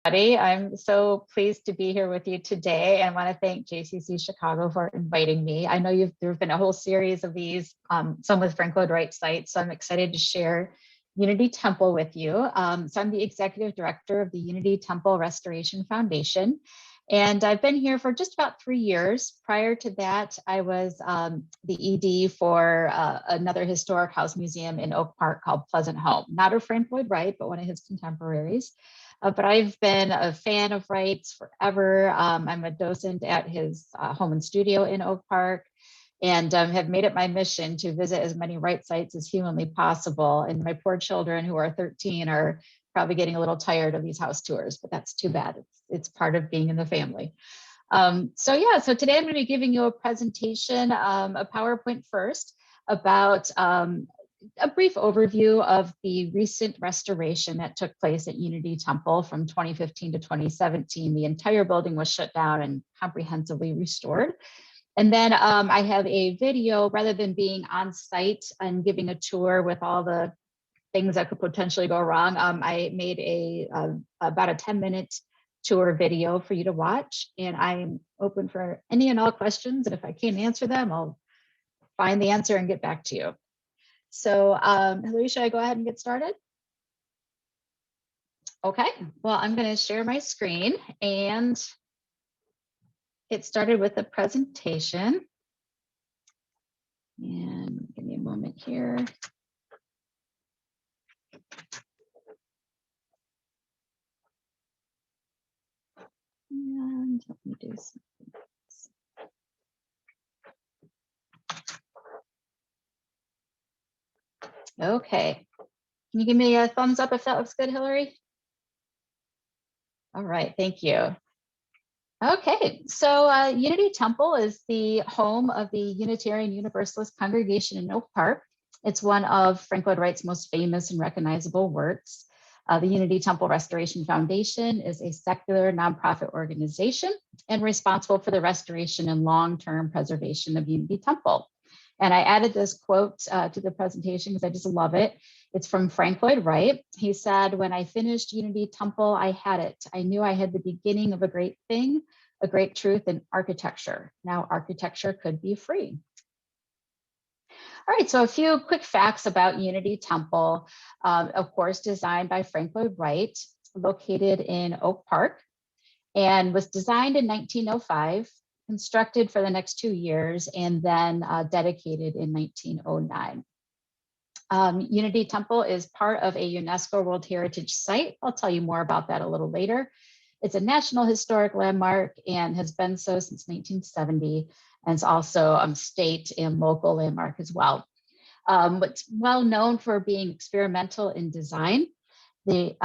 I'm so pleased to be here with you today, and want to thank JCC Chicago for inviting me. I know there have been a whole series of these, some with Lloyd Wright sites, so I'm excited to share Unity Temple with you. So I'm the executive director of the Unity Temple Restoration Foundation, and I've been here for just about 3 years. Prior to that, I was the ED for another historic house museum in Oak Park called Pleasant Home, not a Lloyd Wright, but one of his contemporaries. But I've been a fan of Wright's forever. I'm a docent at his home and studio in Oak Park, and have made it my mission to visit as many Wright sites as humanly possible. And my poor children, who are 13, are probably getting a little tired of these house tours, but that's too bad. It's part of being in the family. So today I'm going to be giving you a presentation, a PowerPoint first, about a brief overview of the recent restoration that took place at Unity Temple from 2015 to 2017. The entire building was shut down and comprehensively restored. And then I have a video, rather than being on site and giving a tour with all the things that could potentially go wrong. I made about a 10-minute tour video for you to watch, and I'm open for any and all questions. And if I can't answer them, I'll find the answer and get back to you. So Hillary, should I go ahead and get started? Okay, well, I'm going to share my screen and get started with the presentation. And give me a moment here. And let me do something else. Okay, can you give me a thumbs up if that looks good, Hillary? All right, thank you. Okay, so Unity Temple is the home of the Unitarian Universalist congregation in Oak Park. It's one of Lloyd Wright's most famous and recognizable works. The Unity Temple Restoration Foundation is a secular nonprofit organization and responsible for the restoration and long-term preservation of Unity Temple. And I added this quote to the presentation because I just love it. It's from Lloyd Wright. He said, "When I finished Unity Temple, I had it. I knew I had the beginning of a great thing, a great truth in architecture. Now architecture could be free." All right, so a few quick facts about Unity Temple. Of course, designed by Lloyd Wright, located in Oak Park, and was designed in 1905, constructed for the next 2 years, and then dedicated in 1909. Unity Temple is part of a UNESCO World Heritage Site. I'll tell you more about that a little later. It's a National Historic Landmark and has been so since 1970, and it's also a state and local landmark as well. It's well known for being experimental in design. The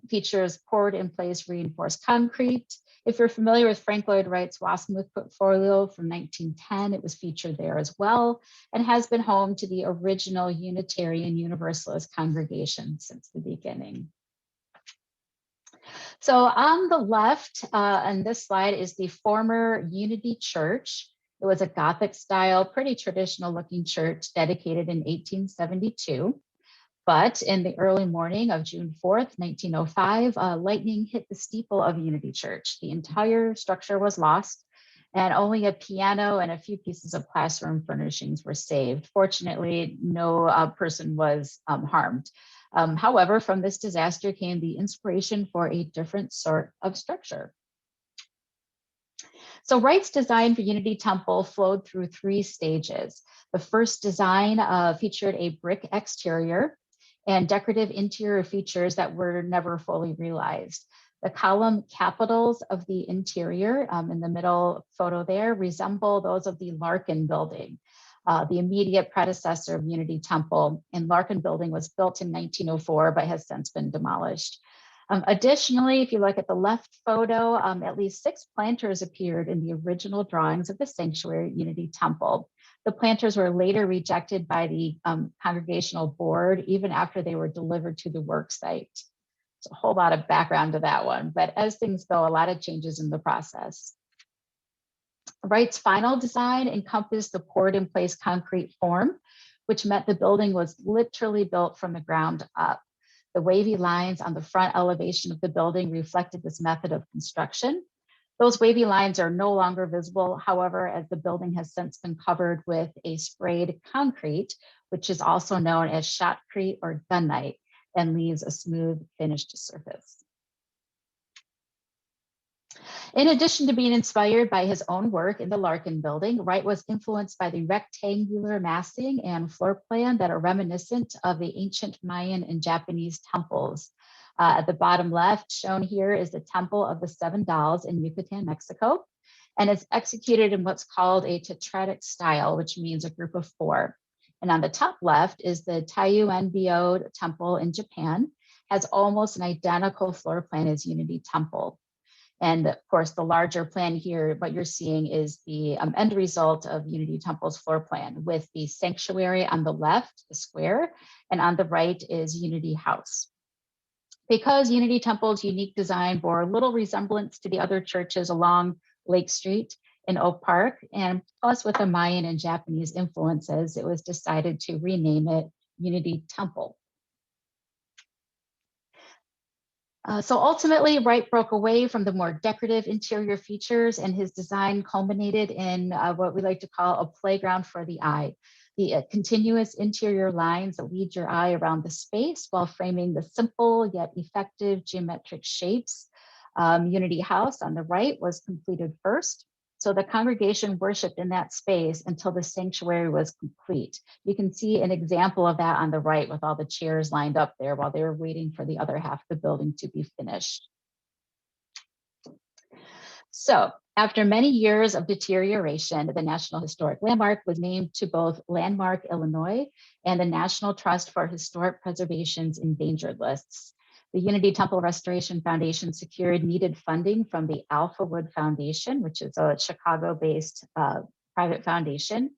features poured in place reinforced concrete. If you're familiar with Lloyd Wright's Wasmuth portfolio from 1910, it was featured there as well, and has been home to the original Unitarian Universalist congregation since the beginning. So on the left on this slide is the former Unity Church. It was a Gothic style, pretty traditional looking church dedicated in 1872. But in the early morning of June 4th, 1905, lightning hit the steeple of Unity Church. The entire structure was lost, and only a piano and a few pieces of classroom furnishings were saved. Fortunately, no person was harmed. However, from this disaster came the inspiration for a different sort of structure. So Wright's design for Unity Temple flowed through 3 stages. The first design featured a brick exterior and decorative interior features that were never fully realized. The column capitals of the interior in the middle photo there resemble those of the Larkin building, the immediate predecessor of Unity Temple. And Larkin building was built in 1904, but has since been demolished. Additionally, if you look at the left photo, at least 6 planters appeared in the original drawings of the sanctuary at Unity Temple. The planters were later rejected by the congregational board, even after they were delivered to the work site. There's a whole lot of background to that one, but as things go, a lot of changes in the process. Wright's final design encompassed the poured in place concrete form, which meant the building was literally built from the ground up. The wavy lines on the front elevation of the building reflected this method of construction. Those wavy lines are no longer visible, however, as the building has since been covered with a sprayed concrete, which is also known as shotcrete or gunite, and leaves a smooth finished surface. In addition to being inspired by his own work in the Larkin building, Wright was influenced by the rectangular massing and floor plan that are reminiscent of the ancient Mayan and Japanese temples. At the bottom left, shown here is the Temple of the Seven Dolls in Yucatan, Mexico, and it's executed in what's called a tetratic style, which means a group of four. And on the top left is the Taiyuenbyo Temple in Japan, has almost an identical floor plan as Unity Temple. And of course, the larger plan here, what you're seeing is the end result of Unity Temple's floor plan, with the sanctuary on the left, the square, and on the right is Unity House. Because Unity Temple's unique design bore little resemblance to the other churches along Lake Street in Oak Park, and plus with the Mayan and Japanese influences, it was decided to rename it Unity Temple. So ultimately, Wright broke away from the more decorative interior features, and his design culminated in what we like to call a playground for the eye. The continuous interior lines that lead your eye around the space while framing the simple yet effective geometric shapes. Unity House on the right was completed first. So the congregation worshiped in that space until the sanctuary was complete. You can see an example of that on the right with all the chairs lined up there while they were waiting for the other half of the building to be finished. So after many years of deterioration, the National Historic Landmark was named to both Landmark Illinois and the National Trust for Historic Preservation's endangered lists. The Unity Temple Restoration Foundation secured needed funding from the Alpha Wood Foundation, which is a Chicago-based private foundation,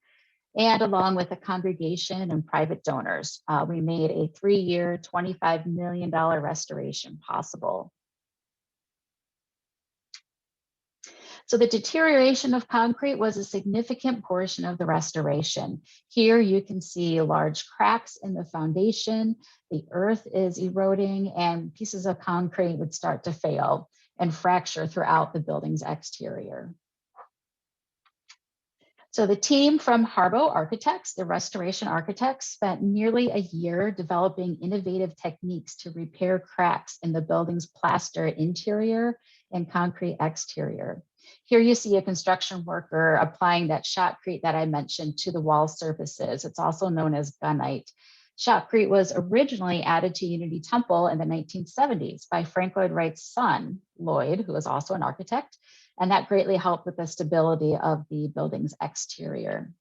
and along with a congregation and private donors, we made a 3-year, $25 million restoration possible. So the deterioration of concrete was a significant portion of the restoration. Here you can see large cracks in the foundation, the earth is eroding, and pieces of concrete would start to fail and fracture throughout the building's exterior. So the team from Harbo Architects, the restoration architects, spent nearly a year developing innovative techniques to repair cracks in the building's plaster interior and concrete exterior. Here you see a construction worker applying that shotcrete that I mentioned to the wall surfaces. It's also known as gunite. Shotcrete was originally added to Unity Temple in the 1970s by Lloyd Wright's son, Lloyd, who was also an architect, and that greatly helped with the stability of the building's exterior.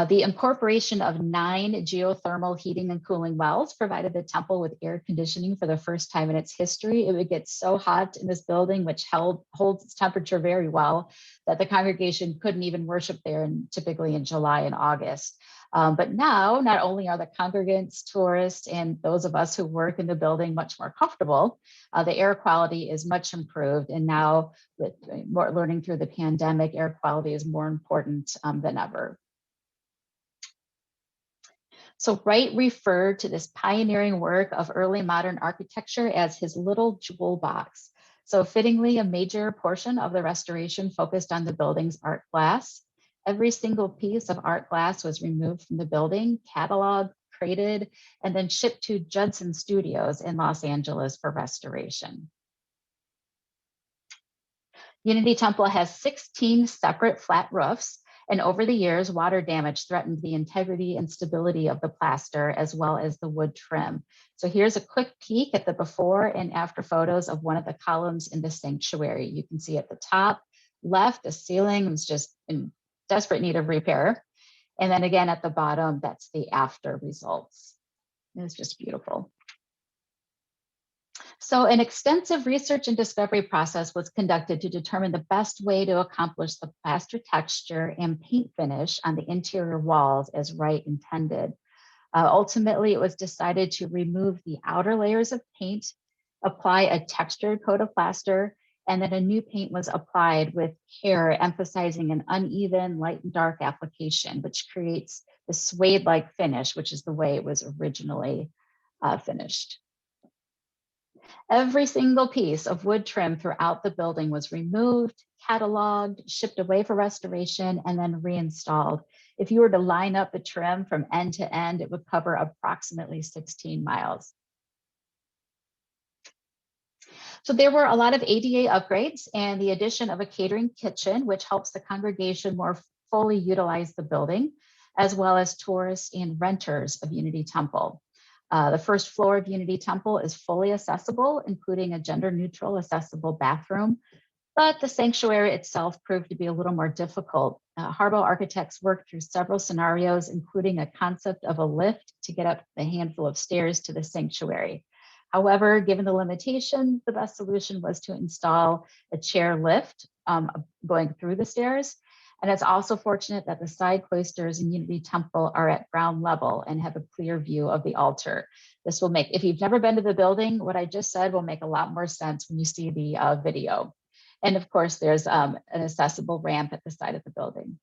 The incorporation of 9 geothermal heating and cooling wells provided the temple with air conditioning for the first time in its history. It would get so hot in this building, which holds its temperature very well, that the congregation couldn't even worship there, typically in July and August. But now, not only are the congregants, tourists, and those of us who work in the building much more comfortable, the air quality is much improved. And now, with more learning through the pandemic, air quality is more important than ever. So Wright referred to this pioneering work of early modern architecture as his little jewel box. So fittingly, a major portion of the restoration focused on the building's art glass. Every single piece of art glass was removed from the building, cataloged, crated, and then shipped to Judson Studios in Los Angeles for restoration. Unity Temple has 16 separate flat roofs. And over the years, water damage threatened the integrity and stability of the plaster as well as the wood trim. So here's a quick peek at the before and after photos of one of the columns in the sanctuary. You can see at the top left, the ceiling was just in desperate need of repair. And then again at the bottom, that's the after results. It's just beautiful. So an extensive research and discovery process was conducted to determine the best way to accomplish the plaster texture and paint finish on the interior walls as Wright intended. Ultimately, it was decided to remove the outer layers of paint, apply a textured coat of plaster, and then a new paint was applied with care, emphasizing an uneven light and dark application, which creates the suede-like finish, which is the way it was originally finished. Every single piece of wood trim throughout the building was removed, cataloged, shipped away for restoration, and then reinstalled. If you were to line up the trim from end to end, it would cover approximately 16 miles. So there were a lot of ADA upgrades and the addition of a catering kitchen, which helps the congregation more fully utilize the building, as well as tourists and renters of Unity Temple. The first floor of Unity Temple is fully accessible, including a gender-neutral accessible bathroom, but the sanctuary itself proved to be a little more difficult. Harbaugh architects worked through several scenarios, including a concept of a lift to get up a handful of stairs to the sanctuary. However, given the limitations, the best solution was to install a chair lift going through the stairs. And it's also fortunate that the side cloisters in Unity Temple are at ground level and have a clear view of the altar. This will make, if you've never been to the building, what I just said will make a lot more sense when you see the video. And of course, there's an accessible ramp at the side of the building.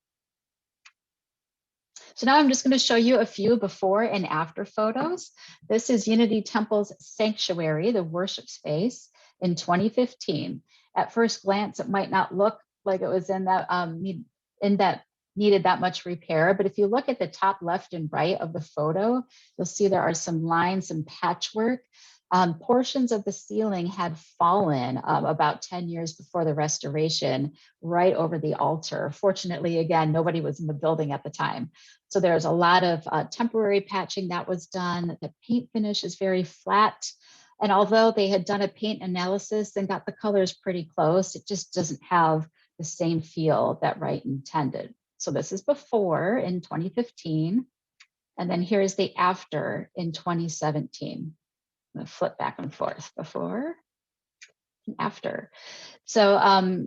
So now I'm just going to show you a few before and after photos. This is Unity Temple's sanctuary, the worship space, in 2015. At first glance, it might not look like it was in that needed that much repair, but if you look at the top left and right of the photo, you'll see there are some lines and patchwork. Portions of the ceiling had fallen about 10 years before the restoration, right over the altar. Fortunately, again, nobody was in the building at the time. So there's a lot of temporary patching that was done. The paint finish is very flat. And although they had done a paint analysis and got the colors pretty close, it just doesn't have the same feel that Wright intended. So this is before in 2015. And then here's the after in 2017. I'm going to flip back and forth, before and after. So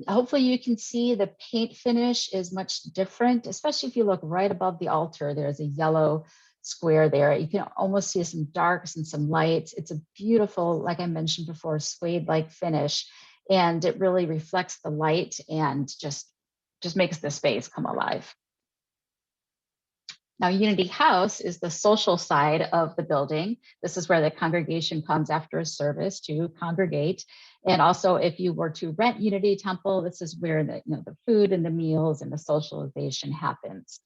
hopefully you can see the paint finish is much different, especially if you look right above the altar. There's a yellow square there. You can almost see some darks and some lights. It's a beautiful, like I mentioned before, suede-like finish, and it really reflects the light and just makes the space come alive. Now, Unity House is the social side of the building. This is where the congregation comes after a service to congregate. And also, if you were to rent Unity Temple, this is where the food and the meals and the socialization happens.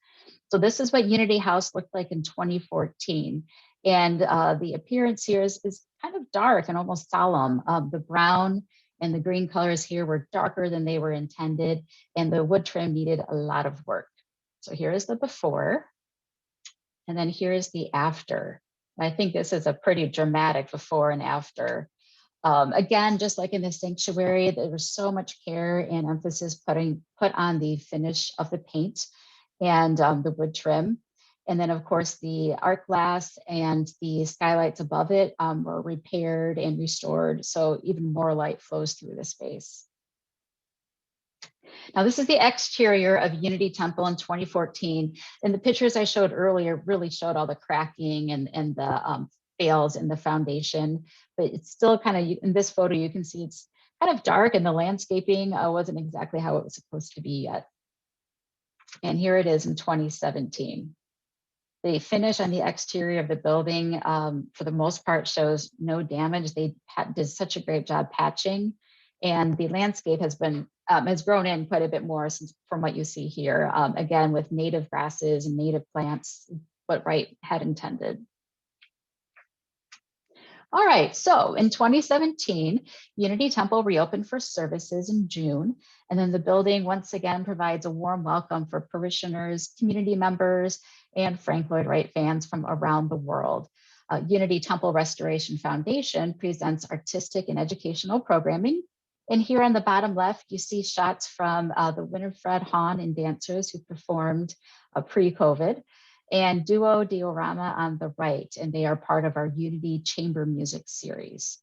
So this is what Unity House looked like in 2014. And the appearance here is kind of dark and almost solemn. The brown and the green colors here were darker than they were intended, and the wood trim needed a lot of work. So here is the before. And then here's the after. I think this is a pretty dramatic before and after. Again, just like in the sanctuary, there was so much care and emphasis put on the finish of the paint and the wood trim. And then, of course, the art glass and the skylights above it were repaired and restored, so even more light flows through the space. Now, this is the exterior of Unity Temple in 2014. And the pictures I showed earlier really showed all the cracking and the fails in the foundation. But it's still kind of, in this photo, you can see it's kind of dark and the landscaping wasn't exactly how it was supposed to be yet. And here it is in 2017. The finish on the exterior of the building, for the most part, shows no damage. They did such a great job patching. And the landscape has grown in quite a bit more from what you see here, again, with native grasses and native plants, what Wright had intended. All right, so in 2017, Unity Temple reopened for services in June, and then the building once again provides a warm welcome for parishioners, community members, and Frank Lloyd Wright fans from around the world. Unity Temple Restoration Foundation presents artistic and educational programming. And here on the bottom left, you see shots from the Winifred Hahn and dancers who performed pre-COVID, and Duo Diorama on the right, and they are part of our Unity Chamber Music series.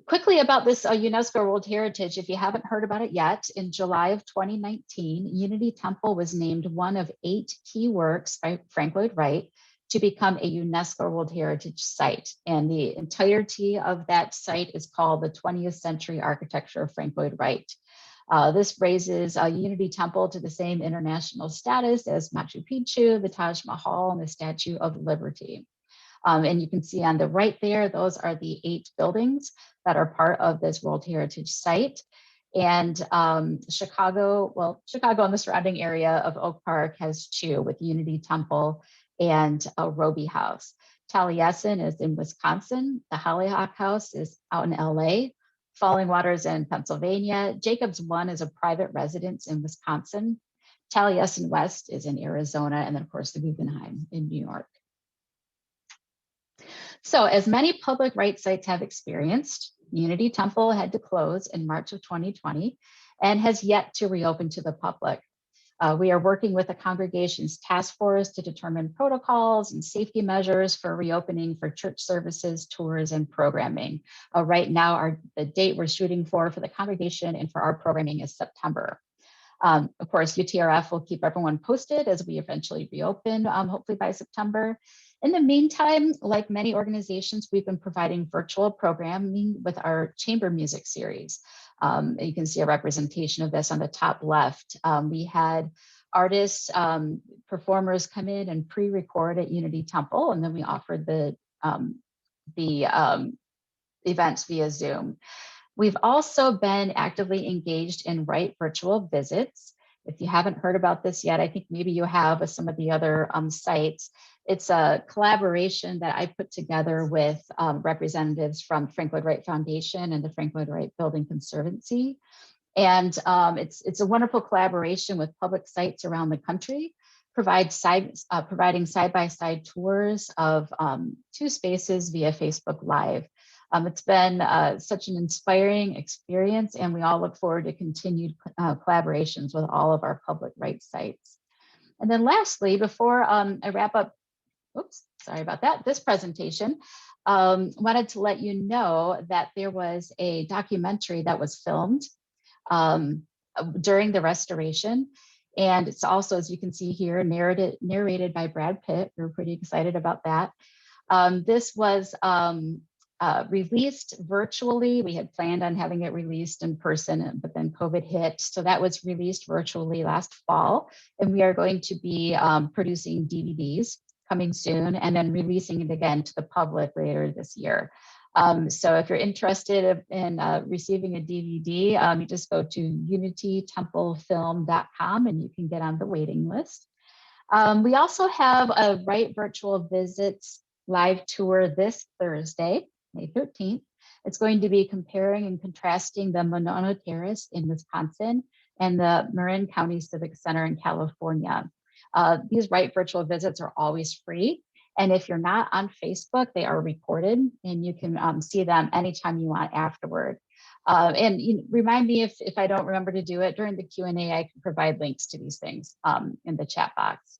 Quickly about this UNESCO World Heritage, if you haven't heard about it yet, in July of 2019, Unity Temple was named one of 8 key works by Frank Lloyd Wright to become a UNESCO World Heritage Site. And the entirety of that site is called the 20th Century Architecture of Frank Lloyd Wright. This raises Unity Temple to the same international status as Machu Picchu, the Taj Mahal, and the Statue of Liberty. And you can see on the right there, those are the 8 buildings that are part of this World Heritage Site. And Chicago and the surrounding area of Oak Park has 2, with Unity Temple and Roby House. Taliesin is in Wisconsin. The Hollyhock House is out in LA. Falling Waters in Pennsylvania. Jacobs 1 is a private residence in Wisconsin. Taliesin West is in Arizona. And then of course the Guggenheim in New York. So as many public rights sites have experienced, Unity Temple had to close in March of 2020 and has yet to reopen to the public. We are working with the congregation's task force to determine protocols and safety measures for reopening for church services, tours, and programming. Right now, the date we're shooting for the congregation and for our programming is September. Of course, UTRF will keep everyone posted as we eventually reopen, hopefully by September. In the meantime, like many organizations, we've been providing virtual programming with our chamber music series. You can see a representation of this on the top left. We had artists, performers come in and pre-record at Unity Temple, and then we offered the events via Zoom. We've also been actively engaged in Wright virtual visits. If you haven't heard about this yet, I think maybe you have with some of the other sites. It's a collaboration that I put together with representatives from Frank Lloyd Wright Foundation and the Frank Lloyd Wright Building Conservancy. And it's a wonderful collaboration with public sites around the country, providing side-by-side tours of 2 spaces via Facebook Live. It's been such an inspiring experience, and we all look forward to continued collaborations with all of our public rights sites. And then lastly, before I wrap up, oops, sorry about that, this presentation, wanted to let you know that there was a documentary that was filmed during the restoration. And it's also, as you can see here, narrated by Brad Pitt. We're pretty excited about that. This was released virtually. We had planned on having it released in person, but then COVID hit. So that was released virtually last fall. And we are going to be producing DVDs coming soon and then releasing it again to the public later this year. So if you're interested in receiving a DVD, you just go to unitytemplefilm.com and you can get on the waiting list. We also have a Wright Virtual Visits live tour this Thursday, May 13th. It's going to be comparing and contrasting the Monona Terrace in Wisconsin and the Marin County Civic Center in California. These Wright Virtual Visits are always free. And if you're not on Facebook, they are recorded and you can see them anytime you want afterward. And remind me if I don't remember to do it during the Q&A, I can provide links to these things in the chat box.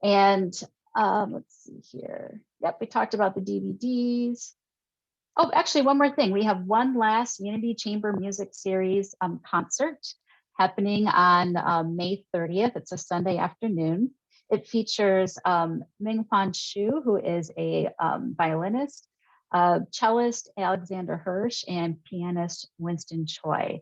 And let's see here. Yep, we talked about the DVDs. Oh, actually, one more thing. We have one last Unity Chamber Music Series concert happening on May 30th. It's a Sunday afternoon. It features Ming-Fan Xu, who is a violinist, cellist Alexander Hirsch, and pianist Winston Choi.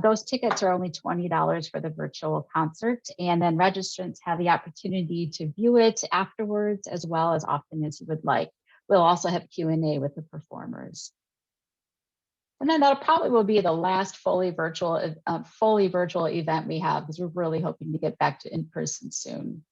Those tickets are only $20 for the virtual concert, and then registrants have the opportunity to view it afterwards as well as often as you would like. We'll also have Q&A with the performers. And then that probably will be the last fully virtual event we have, because we're really hoping to get back to in-person soon.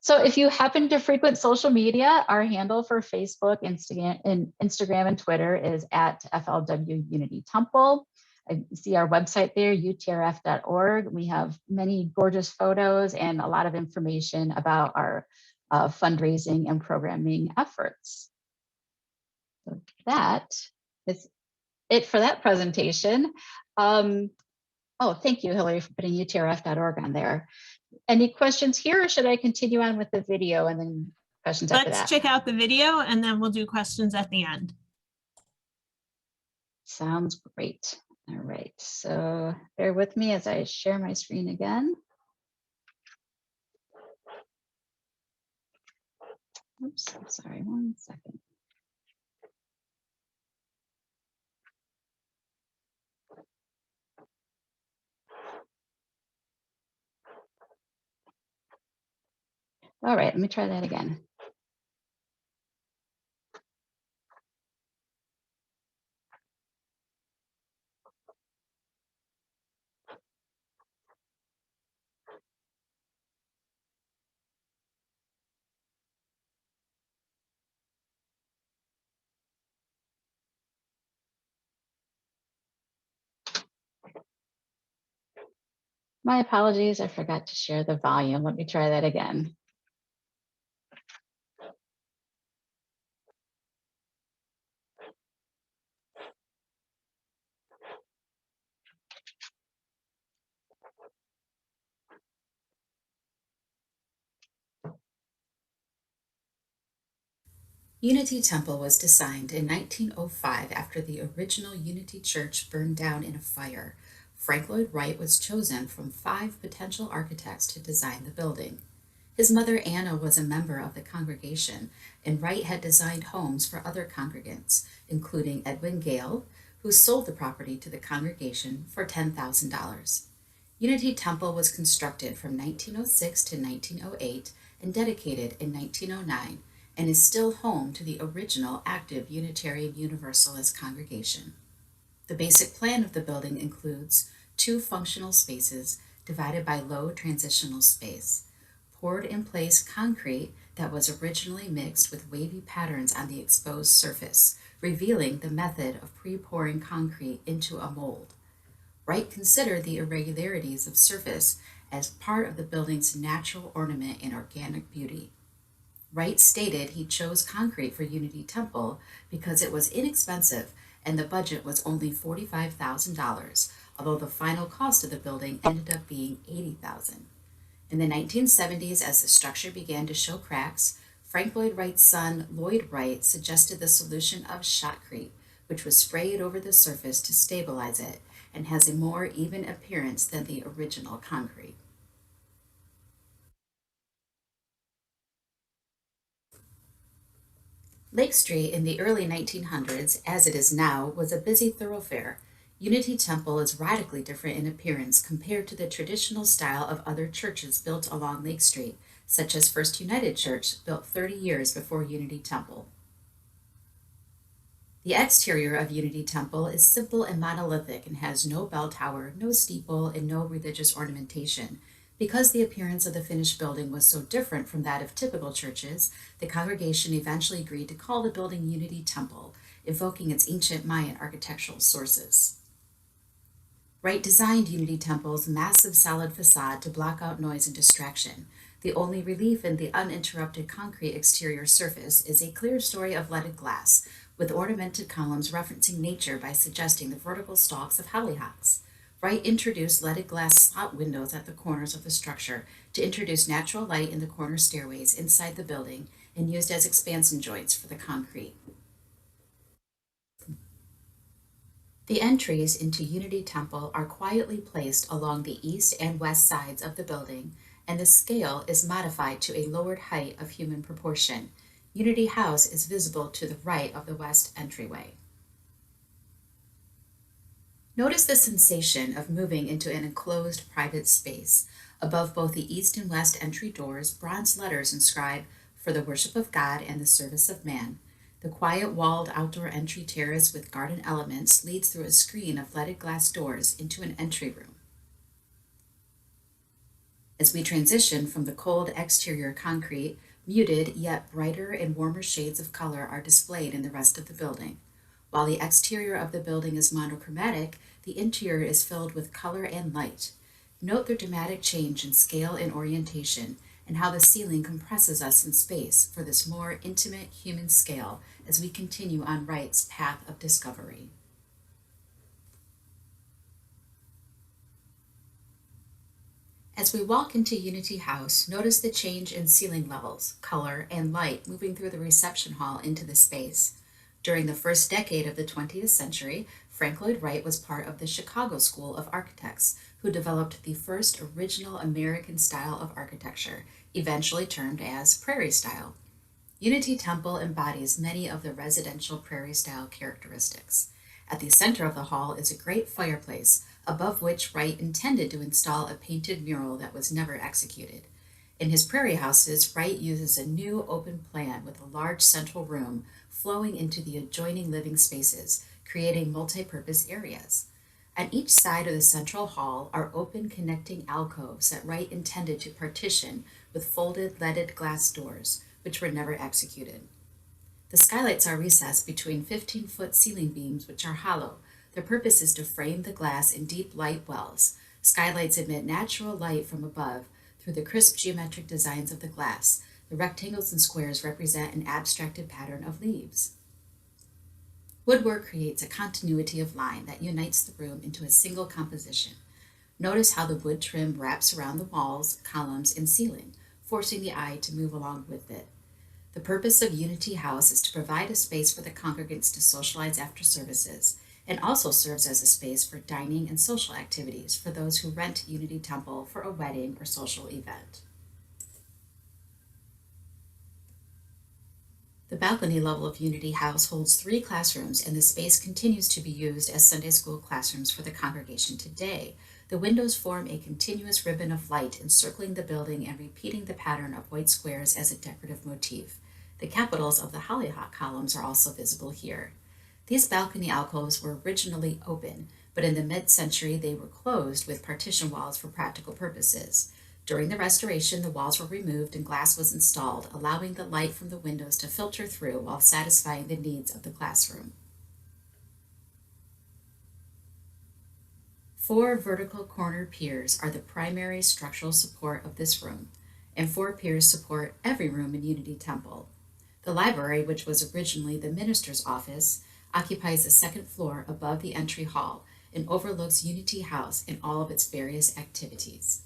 So if you happen to frequent social media, our handle for Facebook, Instagram, and Twitter is at FLW Unity Temple. I see our website there, utrf.org. We have many gorgeous photos and a lot of information about our fundraising and programming efforts. So that is it for that presentation. Oh, thank you, Hillary, for putting utrf.org on there. Any questions here, or should I continue on with the video and then questions after that? Let's check out the video and then we'll do questions at the end. Sounds great. All right, so bear with me as I share my screen again. Oops, sorry, 1 second. All right, let me try that again. My apologies, I forgot to share the volume. Let me try that again. Unity Temple was designed in 1905 after the original Unity Church burned down in a fire. Frank Lloyd Wright was chosen from 5 potential architects to design the building. His mother Anna was a member of the congregation, and Wright had designed homes for other congregants, including Edwin Gale, who sold the property to the congregation for $10,000. Unity Temple was constructed from 1906 to 1908 and dedicated in 1909 and is still home to the original active Unitarian Universalist congregation. The basic plan of the building includes 2 functional spaces divided by low transitional space, poured in place concrete that was originally mixed with wavy patterns on the exposed surface, revealing the method of pre-pouring concrete into a mold. Wright considered the irregularities of surface as part of the building's natural ornament and organic beauty. Wright stated he chose concrete for Unity Temple because it was inexpensive and the budget was only $45,000, although the final cost of the building ended up being $80,000. In the 1970s, as the structure began to show cracks, Frank Lloyd Wright's son, Lloyd Wright, suggested the solution of shotcrete, which was sprayed over the surface to stabilize it and has a more even appearance than the original concrete. Lake Street in the early 1900s, as it is now, was a busy thoroughfare. Unity Temple is radically different in appearance compared to the traditional style of other churches built along Lake Street, such as First United Church, built 30 years before Unity Temple. The exterior of Unity Temple is simple and monolithic and has no bell tower, no steeple, and no religious ornamentation. Because the appearance of the finished building was so different from that of typical churches, the congregation eventually agreed to call the building Unity Temple, evoking its ancient Mayan architectural sources. Wright designed Unity Temple's massive solid facade to block out noise and distraction. The only relief in the uninterrupted concrete exterior surface is a clear story of leaded glass, with ornamented columns referencing nature by suggesting the vertical stalks of hollyhocks. Wright introduced leaded glass slot windows at the corners of the structure to introduce natural light in the corner stairways inside the building and used as expansion joints for the concrete. The entries into Unity Temple are quietly placed along the east and west sides of the building, and the scale is modified to a lowered height of human proportion. Unity House is visible to the right of the west entryway. Notice the sensation of moving into an enclosed private space. Above both the east and west entry doors, bronze letters inscribe, "For the worship of God and the service of man." The quiet walled outdoor entry terrace with garden elements leads through a screen of leaded glass doors into an entry room. As we transition from the cold exterior concrete, muted yet brighter and warmer shades of color are displayed in the rest of the building. While the exterior of the building is monochromatic, the interior is filled with color and light. Note the dramatic change in scale and orientation, and how the ceiling compresses us in space for this more intimate human scale as we continue on Wright's path of discovery. As we walk into Unity House, notice the change in ceiling levels, color, and light moving through the reception hall into the space. During the first decade of the 20th century, Frank Lloyd Wright was part of the Chicago School of Architects, who developed the first original American style of architecture, eventually termed as Prairie Style. Unity Temple embodies many of the residential Prairie Style characteristics. At the center of the hall is a great fireplace, above which Wright intended to install a painted mural that was never executed. In his prairie houses, Wright uses a new open plan with a large central room flowing into the adjoining living spaces, creating multi-purpose areas. On each side of the central hall are open connecting alcoves that Wright intended to partition with folded leaded glass doors, which were never executed. The skylights are recessed between 15-foot ceiling beams, which are hollow. Their purpose is to frame the glass in deep light wells. Skylights emit natural light from above through the crisp geometric designs of the glass. The rectangles and squares represent an abstracted pattern of leaves. Woodwork creates a continuity of line that unites the room into a single composition. Notice how the wood trim wraps around the walls, columns, and ceiling, forcing the eye to move along with it. The purpose of Unity House is to provide a space for the congregants to socialize after services, and also serves as a space for dining and social activities for those who rent Unity Temple for a wedding or social event. The balcony level of Unity House holds 3 classrooms, and the space continues to be used as Sunday school classrooms for the congregation today. The windows form a continuous ribbon of light encircling the building and repeating the pattern of white squares as a decorative motif. The capitals of the Hollyhock Columns are also visible here. These balcony alcoves were originally open, but in the mid-century they were closed with partition walls for practical purposes. During the restoration, the walls were removed and glass was installed, allowing the light from the windows to filter through while satisfying the needs of the classroom. 4 vertical corner piers are the primary structural support of this room, and 4 piers support every room in Unity Temple. The library, which was originally the minister's office, occupies the 2nd floor above the entry hall and overlooks Unity House and all of its various activities.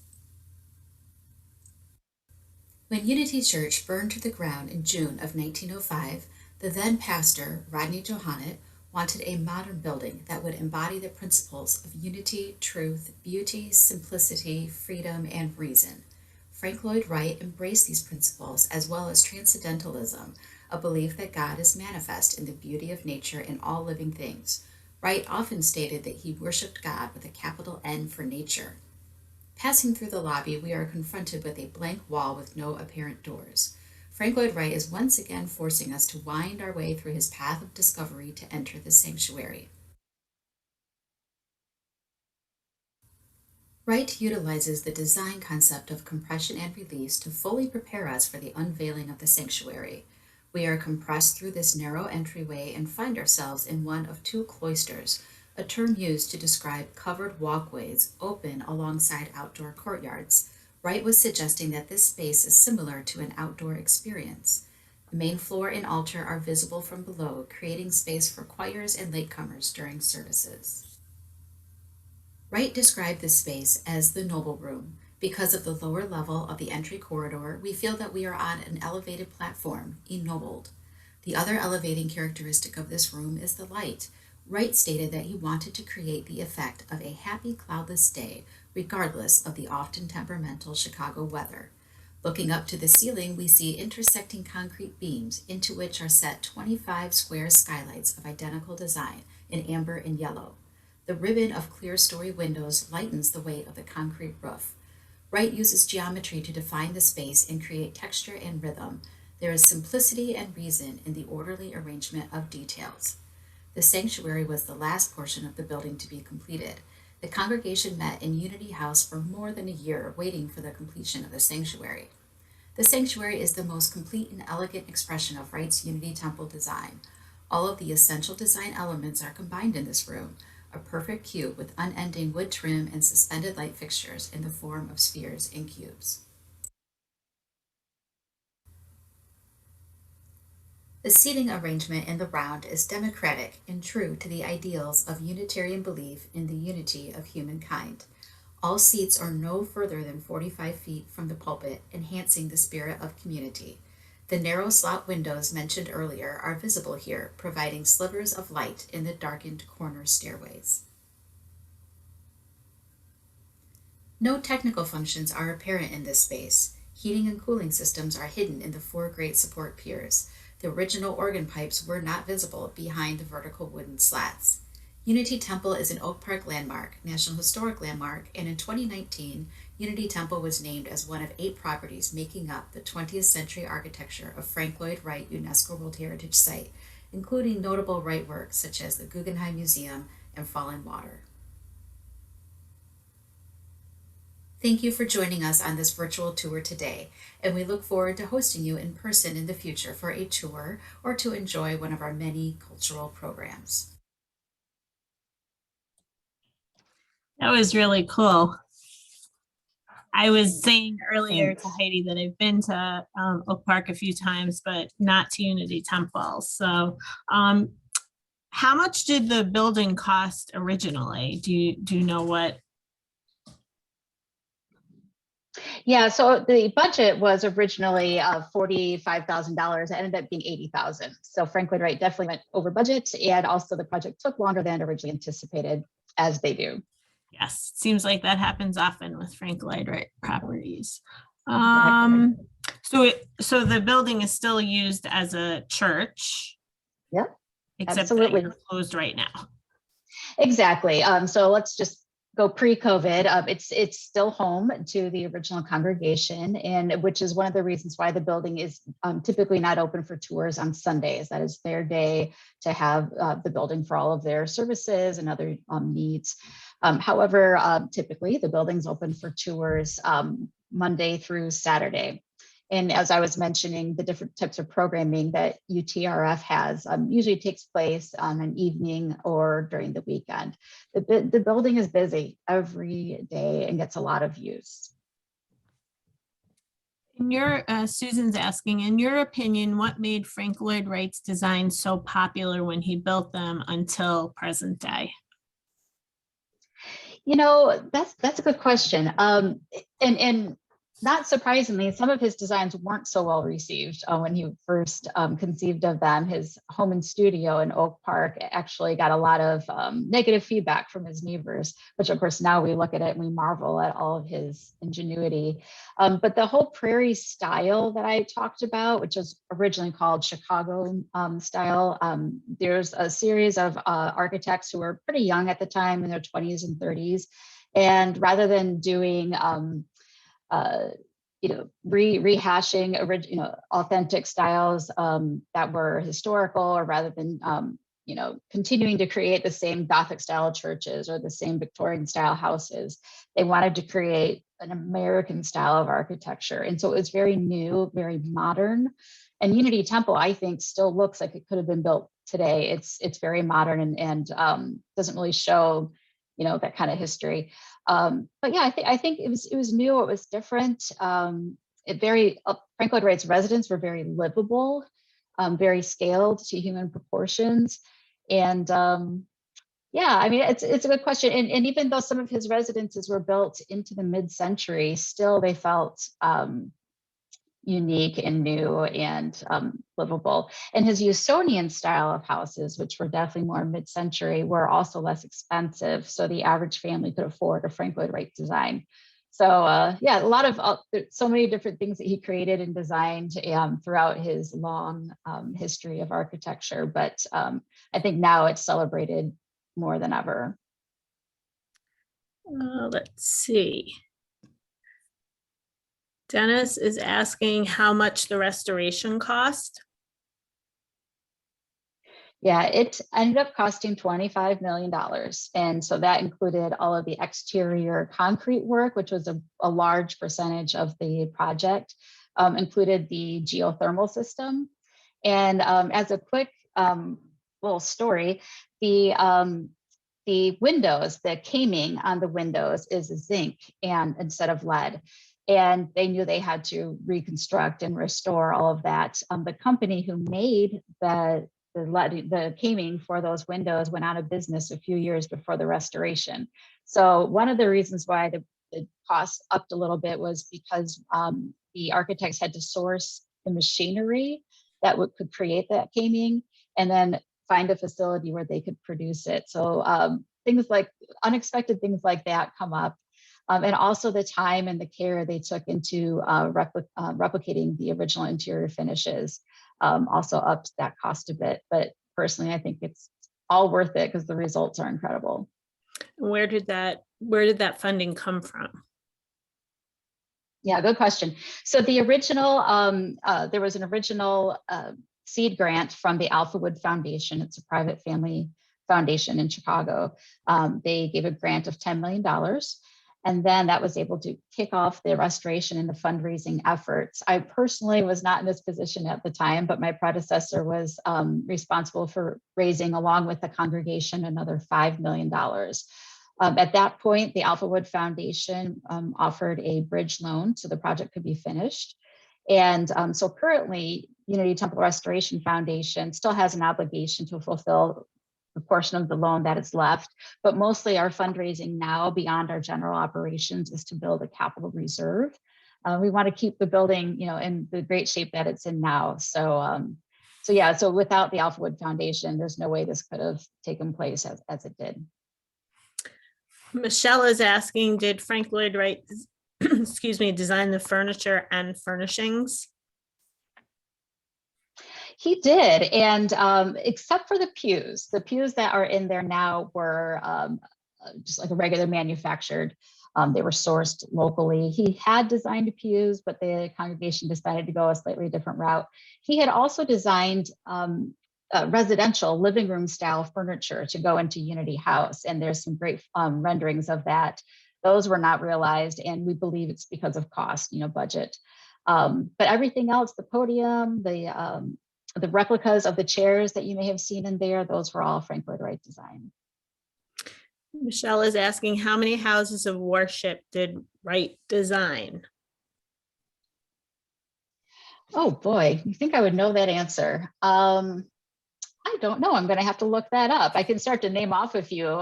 When Unity Church burned to the ground in June of 1905, the then pastor, Rodney Johannet, wanted a modern building that would embody the principles of unity, truth, beauty, simplicity, freedom, and reason. Frank Lloyd Wright embraced these principles as well as transcendentalism, a belief that God is manifest in the beauty of nature and all living things. Wright often stated that he worshiped God with a capital N for nature. Passing through the lobby, we are confronted with a blank wall with no apparent doors. Frank Lloyd Wright is once again forcing us to wind our way through his path of discovery to enter the sanctuary. Wright utilizes the design concept of compression and release to fully prepare us for the unveiling of the sanctuary. We are compressed through this narrow entryway and find ourselves in one of 2 cloisters, a term used to describe covered walkways open alongside outdoor courtyards. Wright was suggesting that this space is similar to an outdoor experience. The main floor and altar are visible from below, creating space for choirs and latecomers during services. Wright described this space as the noble room. Because of the lower level of the entry corridor, we feel that we are on an elevated platform, ennobled. The other elevating characteristic of this room is the light. Wright stated that he wanted to create the effect of a happy, cloudless day, regardless of the often temperamental Chicago weather. Looking up to the ceiling, we see intersecting concrete beams into which are set 25 square skylights of identical design in amber and yellow. The ribbon of clear-story windows lightens the weight of the concrete roof. Wright uses geometry to define the space and create texture and rhythm. There is simplicity and reason in the orderly arrangement of details. The sanctuary was the last portion of the building to be completed. The congregation met in Unity House for more than a year, waiting for the completion of the sanctuary. The sanctuary is the most complete and elegant expression of Wright's Unity Temple design. All of the essential design elements are combined in this room, a perfect cube with unending wood trim and suspended light fixtures in the form of spheres and cubes. The seating arrangement in the round is democratic and true to the ideals of Unitarian belief in the unity of humankind. All seats are no further than 45 feet from the pulpit, enhancing the spirit of community. The narrow slot windows mentioned earlier are visible here, providing slivers of light in the darkened corner stairways. No technical functions are apparent in this space. Heating and cooling systems are hidden in the 4 great support piers. The original organ pipes were not visible behind the vertical wooden slats. Unity Temple is an Oak Park landmark, National Historic Landmark, and in 2019, Unity Temple was named as one of 8 properties making up the 20th century architecture of Frank Lloyd Wright UNESCO World Heritage Site, including notable Wright works such as the Guggenheim Museum and Fallen Water. Thank you for joining us on this virtual tour today, and we look forward to hosting you in person in the future for a tour or to enjoy one of our many cultural programs. That was really cool. I was saying earlier to Heidi that I've been to Oak Park a few times, but not to Unity Temple. So how much did the building cost originally? Do you know what? Yeah, so the budget was originally $45,000. It ended up being $80,000. So Frank Lloyd Wright definitely went over budget, and also the project took longer than originally anticipated, as they do. Yes, seems like that happens often with Frank Lloyd Wright properties. So the building is still used as a church. Yeah, except absolutely. That you're closed right now. Exactly. So let's just go pre-COVID. It's still home to the original congregation, and which is one of the reasons why the building is typically not open for tours on Sundays. That is their day to have the building for all of their services and other needs. However, typically the building's open for tours Monday through Saturday. And as I was mentioning, the different types of programming that UTRF has usually takes place on an evening or during the weekend. The building is busy every day and gets a lot of use. Susan's asking, in your opinion, what made Frank Lloyd Wright's design so popular when he built them until present day? You know, that's a good question. And not surprisingly, some of his designs weren't so well received when he first conceived of them. His home and studio in Oak Park actually got a lot of negative feedback from his neighbors, which of course now we look at it and we marvel at all of his ingenuity. But the whole prairie style that I talked about, which was originally called Chicago style, there's a series of architects who were pretty young at the time, in their 20s and 30s. And rather than doing rehashing authentic styles that were historical, or rather than continuing to create the same Gothic style churches or the same Victorian style houses, they wanted to create an American style of architecture. And so it was very new, very modern. And Unity Temple, I think, still looks like it could have been built today. It's very modern and doesn't really show that kind of history. But yeah, I think it was new. It was different. Frank Lloyd Wright's residents were very livable, very scaled to human proportions, and yeah, I mean it's a good question. And even though some of his residences were built into the mid-century, still they felt unique and new and livable. And his Usonian style of houses, which were definitely more mid-century, were also less expensive. So the average family could afford a Frank Lloyd Wright design. So yeah, a lot of so many different things that he created and designed throughout his long history of architecture. But I think now it's celebrated more than ever. Let's see. Dennis is asking how much the restoration cost. Yeah, it ended up costing $25 million. And so that included all of the exterior concrete work, which was a large percentage of the project, included the geothermal system. And as a quick little story, the windows, the caming on the windows is zinc and instead of lead. And they knew they had to reconstruct and restore all of that. The company who made the caming for those windows went out of business a few years before the restoration. So one of the reasons why the cost upped a little bit was because the architects had to source the machinery that could create that caming, and then find a facility where they could produce it. So things like unexpected things like that come up. And also the time and the care they took into replicating the original interior finishes also ups that cost a bit. But personally, I think it's all worth it because the results are incredible. Where did that funding come from? Yeah, good question. So the original, there was an original seed grant from the Alphawood Foundation. It's a private family foundation in Chicago. They gave a grant of $10 million. And then that was able to kick off the restoration and the fundraising efforts. I personally was not in this position at the time, but my predecessor was responsible for raising, along with the congregation, another $5 million. At that point, the Alphawood Foundation offered a bridge loan so the project could be finished. And so currently, Unity Temple Restoration Foundation still has an obligation to fulfill the portion of the loan that is left, but mostly our fundraising now beyond our general operations is to build a capital reserve. We want to keep the building, in the great shape that it's in now. So without the Alphawood Foundation, there's no way this could have taken place as it did. Michelle is asking, did Frank Lloyd Wright, design the furniture and furnishings? He did, and except for the pews that are in there now were just like a regular manufactured. They were sourced locally. He had designed pews, but the congregation decided to go a slightly different route. He had also designed residential living room style furniture to go into Unity House, and there's some great renderings of that. Those were not realized, and we believe it's because of cost, budget. But everything else, the podium, the replicas of the chairs that you may have seen in there, those were all Frank Lloyd Wright design. Michelle is asking, how many houses of worship did Wright design? Oh boy, you think I would know that answer? I don't know. I'm going to have to look that up. I can start to name off a few.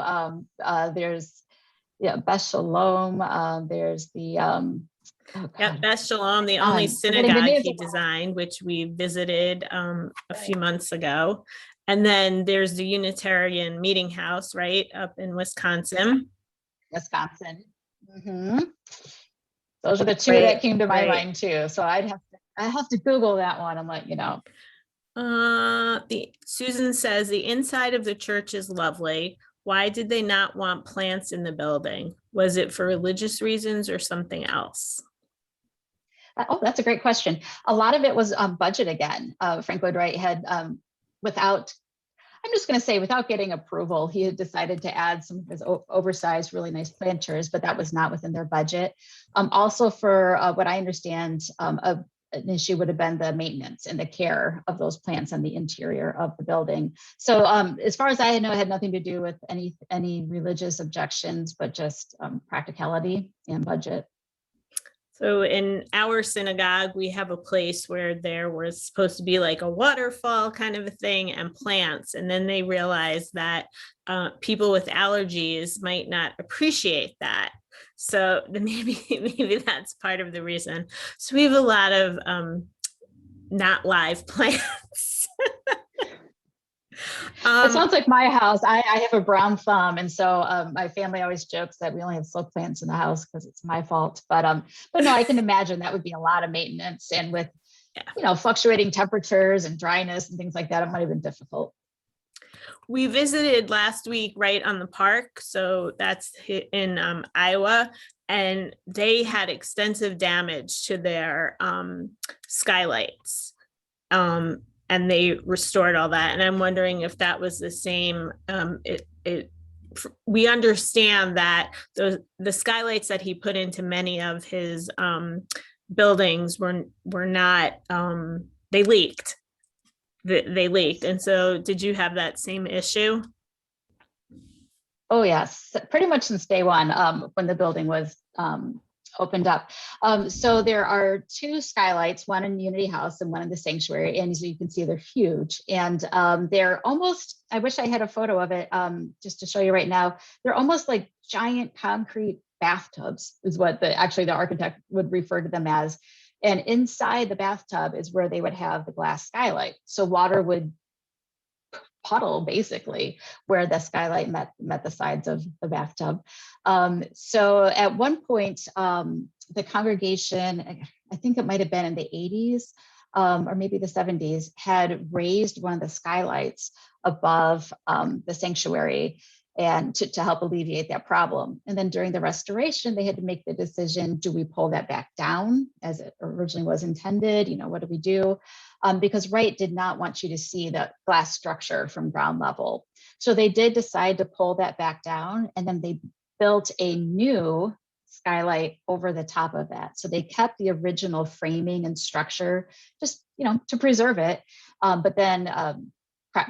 There's Beth Shalom. There's the Beth Shalom, the only synagogue he designed, which we visited a few months ago. And then there's the Unitarian Meeting House, right, up in Wisconsin. Mm-hmm. Those are the two that came to my mind too. So I have to Google that one and let you know. Susan says the inside of the church is lovely. Why did they not want plants in the building? Was it for religious reasons or something else? Oh, that's a great question. A lot of it was budget again. Frank Lloyd Wright had, without getting approval, he had decided to add some of his oversized, really nice planters, but that was not within their budget. Also for what I understand, an issue would have been the maintenance and the care of those plants on the interior of the building. So as far as I know, it had nothing to do with any religious objections, but just practicality and budget. So in our synagogue, we have a place where there was supposed to be like a waterfall kind of a thing and plants. And then they realized that people with allergies might not appreciate that. So maybe that's part of the reason. So we have a lot of not live plants. It sounds like my house. I have a brown thumb, and so my family always jokes that we only have silk plants in the house because it's my fault. But no, I can imagine that would be a lot of maintenance, and with fluctuating temperatures and dryness and things like that, it might have been difficult. We visited last week right on the park, so that's in Iowa, and they had extensive damage to their skylights. And they restored all that. And I'm wondering if that was the same. We understand that the skylights that he put into many of his buildings were not, they leaked. They leaked. And so did you have that same issue? Oh, yes. Pretty much since day one, when the building was opened up. So there are two skylights, one in Unity House and one in the sanctuary. And as you can see, they're huge. And they're almost, I wish I had a photo of it just to show you right now. They're almost like giant concrete bathtubs is what the architect would refer to them as. And inside the bathtub is where they would have the glass skylight. So water would puddle basically where the skylight met the sides of the bathtub. So at one point, the congregation, I think it might have been in the 80s, or maybe the 70s, had raised one of the skylights above the sanctuary and to help alleviate that problem. And then during the restoration, they had to make the decision, do we pull that back down as it originally was intended? You know, what do we do? Because Wright did not want you to see the glass structure from ground level. So they did decide to pull that back down, and then they built a new skylight over the top of that. So they kept the original framing and structure, just, you know, to preserve it. But then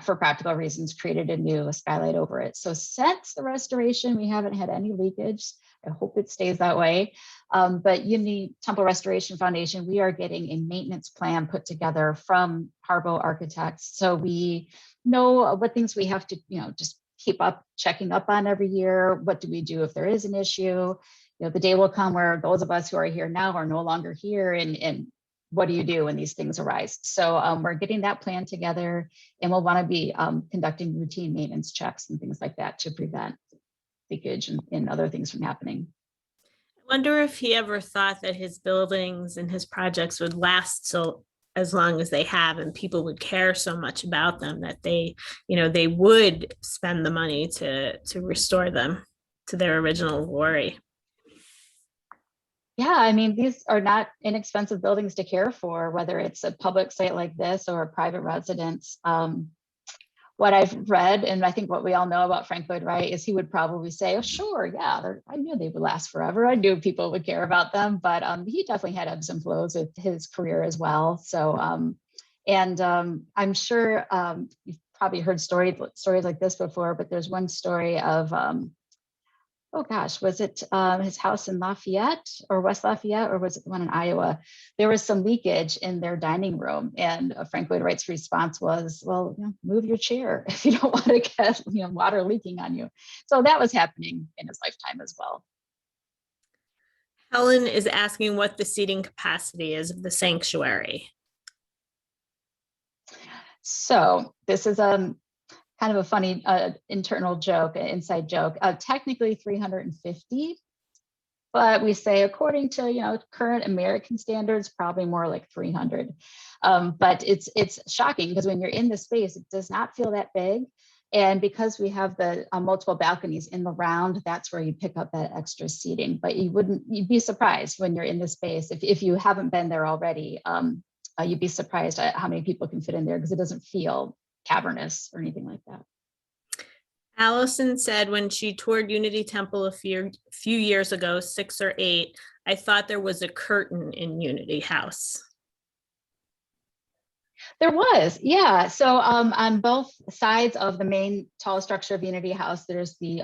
for practical reasons, created a new skylight over it. So since the restoration, we haven't had any leakage. I hope it stays that way. But Unity Temple Restoration Foundation, we are getting a maintenance plan put together from Harbo Architects. So we know what things we have to, you know, just keep up, checking up on every year. What do we do if there is an issue? You know, the day will come where those of us who are here now are no longer here, and what do you do when these things arise? So we're getting that plan together, and we'll want to be conducting routine maintenance checks and things like that to prevent leakage and other things from happening. I wonder if he ever thought that his buildings and his projects would last so as long as they have, and people would care so much about them that they, you know, they would spend the money to restore them to their original glory. Yeah, I mean, these are not inexpensive buildings to care for, whether it's a public site like this or a private residence. What I've read, and I think what we all know about Frank Lloyd Wright, is he would probably say, oh, sure, yeah, I knew they would last forever. I knew people would care about them, but he definitely had ebbs and flows with his career as well. So, I'm sure you've probably heard stories like this before, but there's one story of, oh gosh, was it his house in Lafayette or West Lafayette, or was it the one in Iowa? There was some leakage in their dining room, and Frank Lloyd Wright's response was, well, you know, move your chair if you don't want to get, you know, water leaking on you. So that was happening in his lifetime as well. Helen is asking what the seating capacity is of the sanctuary. So this is kind of a funny internal joke, inside joke. Technically 350, but we say according to, you know, current American standards, probably more like 300. But it's shocking because when you're in the space, it does not feel that big. And because we have the multiple balconies in the round, that's where you pick up that extra seating. But you'd be surprised when you're in the space. If you haven't been there already, you'd be surprised at how many people can fit in there, because it doesn't feel cavernous or anything like that. Allison said when she toured Unity Temple a few years ago, 6 or 8, I thought there was a curtain in Unity House. There was, yeah. So on both sides of the main tall structure of Unity House, there's the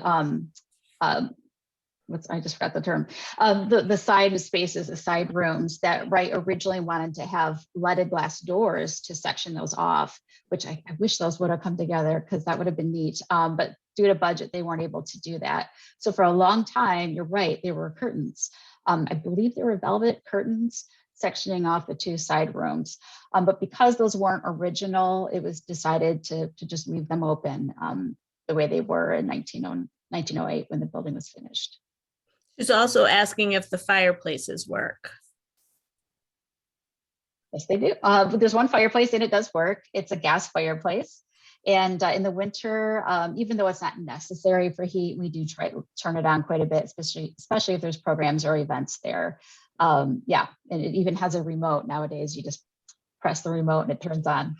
I just forgot the term. The side spaces, the side rooms that Wright originally wanted to have leaded glass doors to section those off, which I wish those would have come together, because that would have been neat. But due to budget, they weren't able to do that. So for a long time, you're right, there were curtains. I believe there were velvet curtains sectioning off the 2 side rooms. But because those weren't original, it was decided to just leave them open the way they were in 1908 when the building was finished. She's also asking if the fireplaces work. Yes, they do. There's one fireplace and it does work. It's a gas fireplace. And in the winter, even though it's not necessary for heat, we do try to turn it on quite a bit, especially if there's programs or events there. Yeah, and it even has a remote nowadays. You just press the remote and it turns on.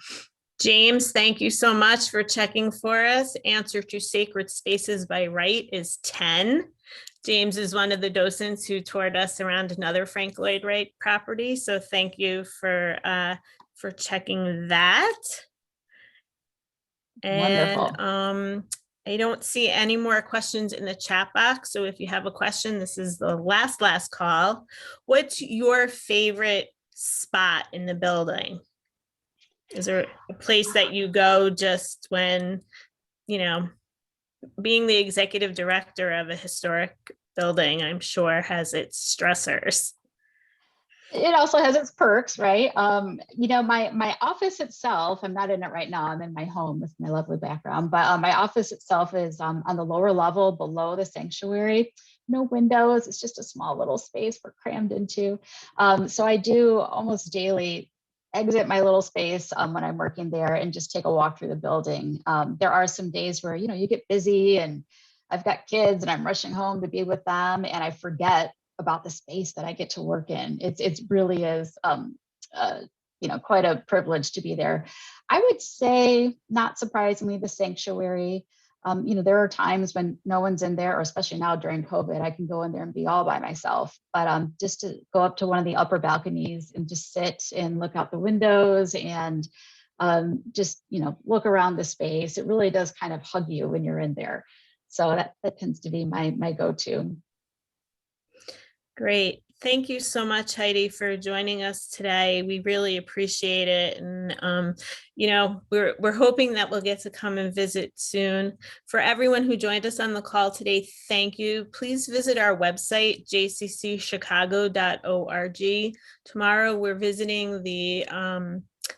James, thank you so much for checking for us. Answer to Sacred Spaces by Wright is 10. James is one of the docents who toured us around another Frank Lloyd Wright property. So thank you for checking that. And wonderful. I don't see any more questions in the chat box. So if you have a question, this is the last call. What's your favorite spot in the building? Is there a place that you go just when, you know, being the executive director of a historic building, I'm sure has its stressors. It also has its perks, right? You know, my office itself, I'm not in it right now. I'm in my home with my lovely background, but my office itself is on the lower level below the sanctuary. No windows. It's just a small little space we're crammed into. So I do almost daily exit my little space when I'm working there and just take a walk through the building. There are some days where, you get busy and I've got kids and I'm rushing home to be with them and I forget about the space that I get to work in. It really is, quite a privilege to be there. I would say, not surprisingly, the sanctuary. There are times when no one's in there, or especially now during COVID, I can go in there and be all by myself. But just to go up to one of the upper balconies and just sit and look out the windows and just look around the space, it really does kind of hug you when you're in there. So that tends to be my go-to. Great. Thank you so much, Heidi, for joining us today. We really appreciate it. And, we're hoping that we'll get to come and visit soon. For everyone who joined us on the call today, thank you. Please visit our website, jccchicago.org. Tomorrow, we're visiting the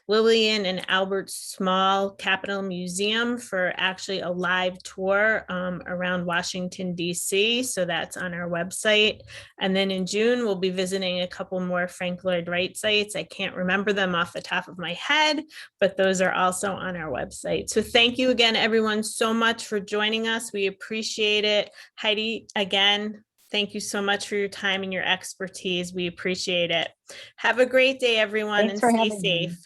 Lillian and Albert Small Capitol Museum for actually a live tour around Washington, D.C. So that's on our website. And then in June, we'll be visiting a couple more Frank Lloyd Wright sites. I can't remember them off the top of my head, but those are also on our website. So thank you again, everyone, so much for joining us. We appreciate it. Heidi, again, thank you so much for your time and your expertise. We appreciate it. Have a great day, everyone, Thanks and for stay having safe. me.